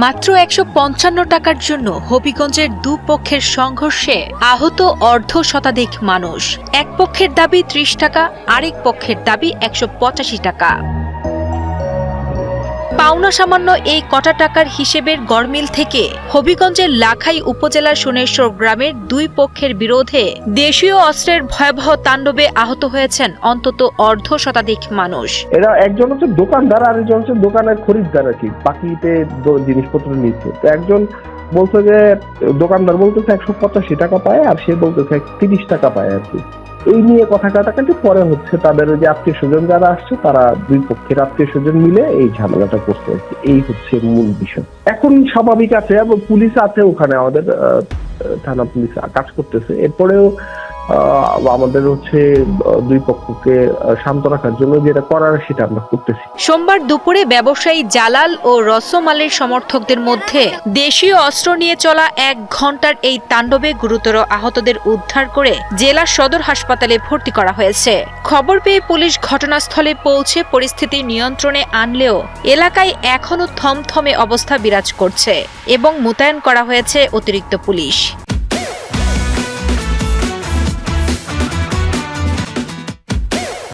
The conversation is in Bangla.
মাত্র ১৫৫ টাকার জন্য হবিগঞ্জের দুপক্ষের সংঘর্ষে আহত অর্ধ শতাধিক মানুষ। এক পক্ষের দাবি ৩০ টাকা, আরেক পক্ষের দাবি ১৮৫ টাকা। পাওনা সামান্য এই কটা টাকার হিসেবের গড়মিল থেকে হবিগঞ্জের লাখাই উপজেলার সোনেশ্বর গ্রামের দুই পক্ষের বিরোধে দেশীয় অস্ত্রের ভয়াবহ তাণ্ডবে আহত হয়েছেন অন্তত অর্ধ শতাধিক মানুষ। এরা একজন হচ্ছে দোকানদার আর একজন হচ্ছে দোকানের খরিদ্দার আর কি, বাকিতে জিনিসপত্র নিচ্ছে। তো একজন বলছে যে দোকানদার বলতেছে ১৮৫ টাকা পায় আর সে বলতেছে ৩০ টাকা পায় আর কি। এই নিয়ে কথা কাটাকাটি পরে হচ্ছে তাদের যে আত্মীয় স্বজন যারা আসছে তারা দুই পক্ষের আত্মীয় স্বজন মিলে এই ঝামেলাটা করছে আর কি। এই হচ্ছে মূল বিষয়। এখন স্বাভাবিক আছে এবং পুলিশ আছে ওখানে, আমাদের থানা পুলিশ কাজ করতেছে। এরপরেও আমাদের হচ্ছে দুই পক্ষকে শান্ত রাখার জন্য যেটা করার সেটা আমরা করতেছি। সোমবার দুপুরে ব্যবসায়ী জালাল ও রসম আলীর সমর্থকদের মধ্যে দেশীয় অস্ত্র নিয়ে চলা ১ ঘন্টার এই তাণ্ডবে গুরুতর আহতদের উদ্ধার করে জেলা সদর হাসপাতালে ভর্তি করা হয়েছে। খবর পেয়ে পুলিশ ঘটনাস্থলে পৌঁছে পরিস্থিতি নিয়ন্ত্রণে আনলেও এলাকায় এখনো থমথমে অবস্থা বিরাজ করছে এবং মোতায়েন করা হয়েছে অতিরিক্ত পুলিশ।